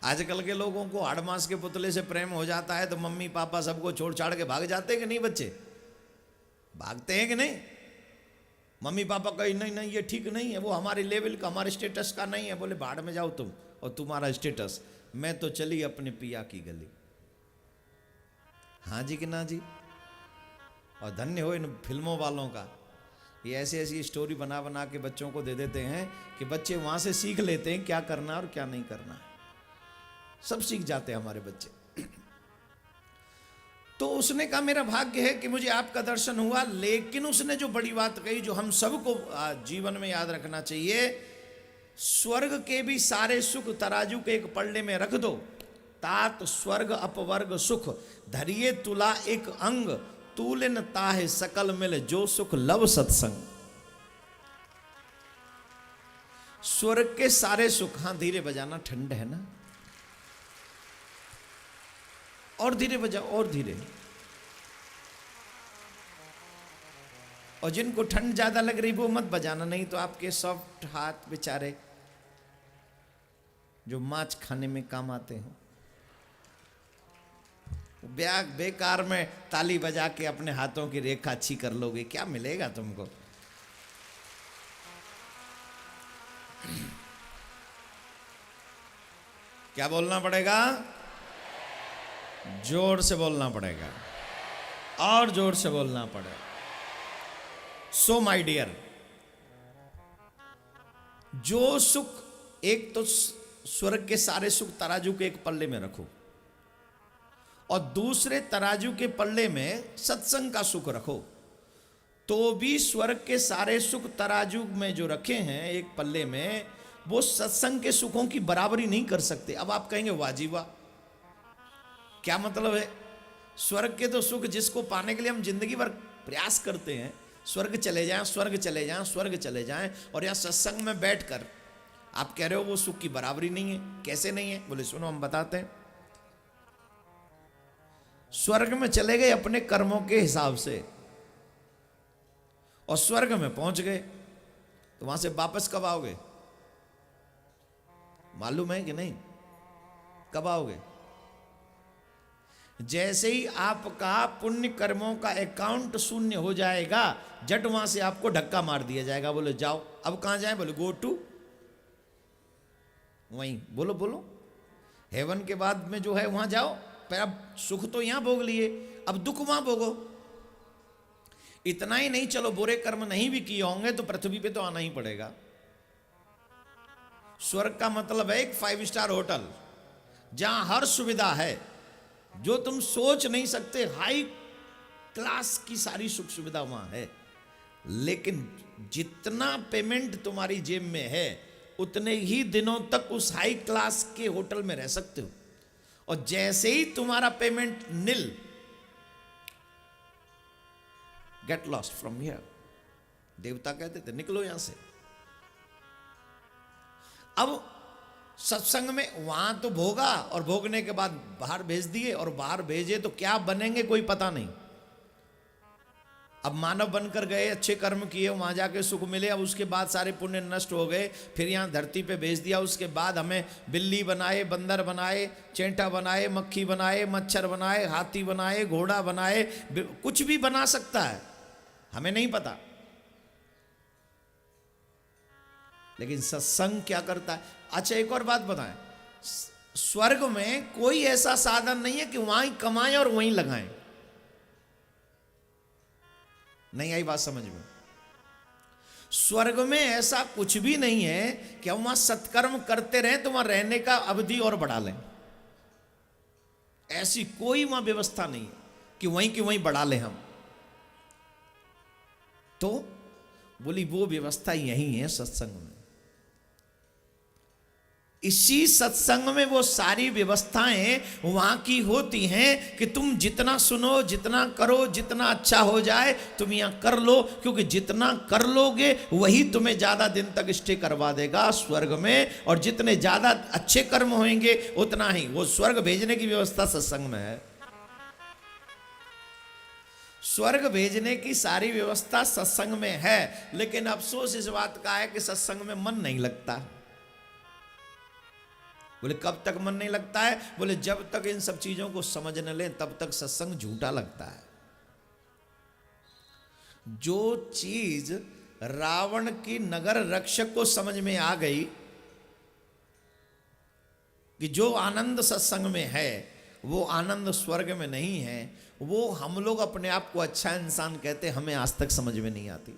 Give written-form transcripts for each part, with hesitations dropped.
आजकल के लोगों को हाड़ मांस के पुतले से प्रेम हो जाता है तो मम्मी पापा सबको छोड़ छाड़ के भाग जाते हैं कि नहीं? बच्चे भागते हैं कि नहीं? मम्मी पापा कहीं नहीं नहीं ये ठीक नहीं है, वो हमारे लेवल का, हमारे स्टेटस का नहीं है। बोले भाड़ में जाओ तुम और तुम्हारा स्टेटस, मैं तो चली अपने पिया की गली। हाँ जी कि ना जी? और धन्य हो इन फिल्मों वालों का, ये ऐसी ऐसी स्टोरी बना बना के बच्चों को दे देते हैं कि बच्चे वहां से सीख लेते हैं क्या करना और क्या नहीं करना, सब सीख जाते हैं हमारे बच्चे। तो उसने कहा मेरा भाग्य है कि मुझे आपका दर्शन हुआ, लेकिन उसने जो बड़ी बात कही जो हम सबको जीवन में याद रखना चाहिए, स्वर्ग के भी सारे सुख तराजू के एक पल्ले में रख दो, तात स्वर्ग अपवर्ग सुख, धरिए तुला एक अंग, तूलिन ताहे सकल मिल, जो सुख लव सत्संग। स्वर्ग के सारे सुख, हाँ धीरे बजाना, ठंड है ना, और धीरे बजाओ और धीरे। और जिनको ठंड ज्यादा लग रही वो मत बजाना, नहीं तो आपके सॉफ्ट हाथ बेचारे जो माछ खाने में काम आते हैं, बेकार में ताली बजा के अपने हाथों की रेखा अच्छी कर लोगे, क्या मिलेगा तुमको? क्या बोलना पड़ेगा? जोर से बोलना पड़ेगा, और जोर से बोलना पड़ेगा। सो माय डियर, जो सुख, एक तो स्वर्ग के सारे सुख तराजू के एक पल्ले में रखो, और दूसरे तराजू के पल्ले में सत्संग का सुख रखो, तो भी स्वर्ग के सारे सुख तराजू में जो रखे हैं एक पल्ले में, वो सत्संग के सुखों की बराबरी नहीं कर सकते। अब आप कहेंगे वाजीवा, क्या मतलब है? स्वर्ग के तो सुख जिसको पाने के लिए हम जिंदगी भर प्रयास करते हैं, स्वर्ग चले जाएं, स्वर्ग चले जाएं, स्वर्ग चले जाएं, और यहाँ सत्संग में बैठकर आप कह रहे हो वो सुख की बराबरी नहीं है। कैसे नहीं है? बोले सुनो हम बताते हैं। स्वर्ग में चले गए अपने कर्मों के हिसाब से, और स्वर्ग में पहुंच गए, तो वहां से वापस कब आओगे? मालूम है कि नहीं? कब आओगे? जैसे ही आपका पुण्य कर्मों का अकाउंट शून्य हो जाएगा, जट वहां से आपको धक्का मार दिया जाएगा। बोले जाओ, अब कहां जाए? बोले गो टू, वहीं बोलो बोलो, हेवन के बाद में जो है वहां जाओ। पर अब सुख तो यहां भोग लिए, अब दुख वहां भोगो। इतना ही नहीं, चलो बुरे कर्म नहीं भी किए होंगे तो पृथ्वी पे तो आना ही पड़ेगा। स्वर्ग का मतलब है एक 5 स्टार होटल, जहां हर सुविधा है जो तुम सोच नहीं सकते, हाई क्लास की सारी सुख सुविधा वहां है। लेकिन जितना पेमेंट तुम्हारी जेब में है, उतने ही दिनों तक उस हाई क्लास के होटल में रह सकते हो, और जैसे ही तुम्हारा payment nil, get lost from here, देवता कहते थे निकलो यहां से। अब सत्संग में वहां तो भोगा, और भोगने के बाद बाहर भेज दिए, और बाहर भेजे तो क्या बनेंगे कोई पता नहीं। अब मानव बनकर गए, अच्छे कर्म किए, वहां जाके सुख मिले, अब उसके बाद सारे पुण्य नष्ट हो गए, फिर यहाँ धरती पे भेज दिया। उसके बाद हमें बिल्ली बनाए, बंदर बनाए, चेंटा बनाए, मक्खी बनाए, मच्छर बनाए, हाथी बनाए, घोड़ा बनाए, कुछ भी बना सकता है, हमें नहीं पता। लेकिन सत्संग क्या करता है? अच्छा एक और बात बताएं, स्वर्ग में कोई ऐसा साधन नहीं है कि वहां कमाएं और वहीं लगाएं। नहीं आई बात समझ में? स्वर्ग में ऐसा कुछ भी नहीं है कि हम वहां सत्कर्म करते रहें तो वहां रहने का अवधि और बढ़ा लें। ऐसी कोई वहां व्यवस्था नहीं है कि वहीं बढ़ा लें हम। तो बोली वो व्यवस्था यही है सत्संग में। इसी सत्संग में वो सारी व्यवस्थाएं वहां की होती हैं कि तुम जितना सुनो, जितना करो, जितना अच्छा हो जाए तुम यहां कर लो, क्योंकि जितना कर लोगे वही तुम्हें ज्यादा दिन तक स्टे करवा देगा स्वर्ग में, और जितने ज्यादा अच्छे कर्म होंगे उतना ही वो स्वर्ग भेजने की व्यवस्था सत्संग में है। स्वर्ग भेजने की सारी व्यवस्था सत्संग में है, लेकिन अफसोस इस बात का है कि सत्संग में मन नहीं लगता। बोले कब तक मन नहीं लगता है? बोले जब तक इन सब चीजों को समझ न लें तब तक सत्संग झूठा लगता है। जो चीज रावण की नगर रक्षक को समझ में आ गई कि जो आनंद सत्संग में है वो आनंद स्वर्ग में नहीं है, वो हम लोग अपने आप को अच्छा इंसान कहते, हमें आज तक समझ में नहीं आती।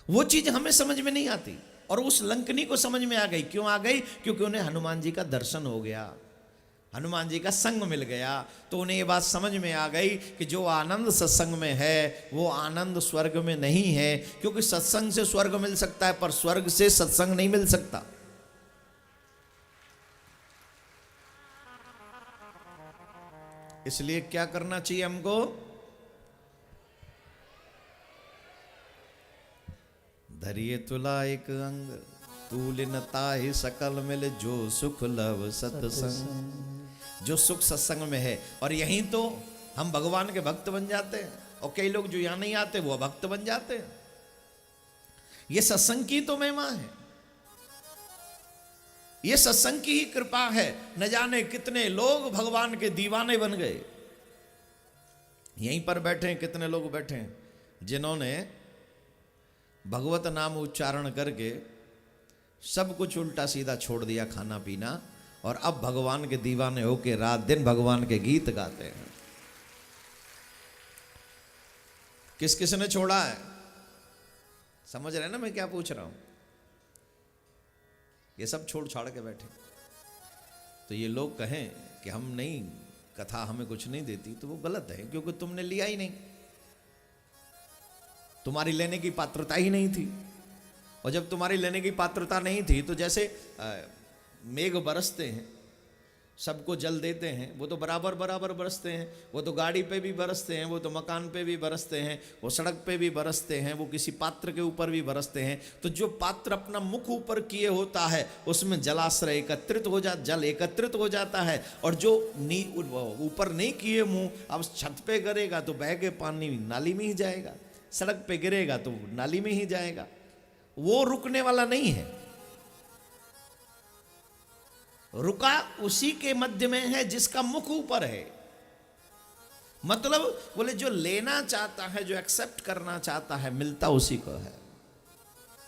वो चीज हमें समझ में नहीं आती और उस लंकनी को समझ में आ गई। क्यों आ गई? क्योंकि उन्हें हनुमान जी का दर्शन हो गया, हनुमान जी का संग मिल गया। तो उन्हें ये बात समझ में आ गई कि जो आनंद सत्संग में है वो आनंद स्वर्ग में नहीं है। क्योंकि सत्संग से स्वर्ग मिल सकता है पर स्वर्ग से सत्संग नहीं मिल सकता। इसलिए क्या करना चाहिए हमको? धरिए तुला एक अंग, तूलिनता ही सकल मिल, जो सुख लव सत्संग। जो सुख सत्संग में है। और यहीं तो हम भगवान के भक्त बन जाते हैं। और कई लोग जो यहां नहीं आते वो भक्त बन जाते हैं। ये सत्संग की तो महिमा है, ये सत्संग की ही कृपा है। न जाने कितने लोग भगवान के दीवाने बन गए। यहीं पर बैठे हैं कितने लोग बैठे हैं जिन्होंने भगवत नाम उच्चारण करके सब कुछ उल्टा सीधा छोड़ दिया, खाना पीना, और अब भगवान के दीवाने होके रात दिन भगवान के गीत गाते हैं। किस किस ने छोड़ा है? समझ रहे हैं ना मैं क्या पूछ रहा हूं? ये सब छोड़ छाड़ के बैठे। तो ये लोग कहें कि हम नहीं, कथा हमें कुछ नहीं देती, तो वो गलत है, क्योंकि तुमने लिया ही नहीं, तुम्हारी लेने की पात्रता ही नहीं थी। और जब तुम्हारी लेने की पात्रता नहीं थी तो जैसे मेघ बरसते हैं, सबको जल देते हैं, वो तो बराबर बराबर बरसते हैं। वो तो गाड़ी पे भी बरसते हैं, वो तो मकान पे भी बरसते हैं, वो सड़क पे भी बरसते हैं, वो किसी पात्र के ऊपर भी बरसते हैं। तो जो पात्र अपना मुख ऊपर किए होता है उसमें जलाश्रय एकत्रित हो जा, जल एकत्रित हो जाता है। और जो ऊपर नहीं किए मुंह, अब छत पे गिरेगा तो बह के पानी नाली में ही जाएगा, सड़क पे गिरेगा तो नाली में ही जाएगा, वो रुकने वाला नहीं है। रुका उसी के मध्य में है जिसका मुख ऊपर है। मतलब बोले जो लेना चाहता है, जो एक्सेप्ट करना चाहता है, मिलता उसी को है।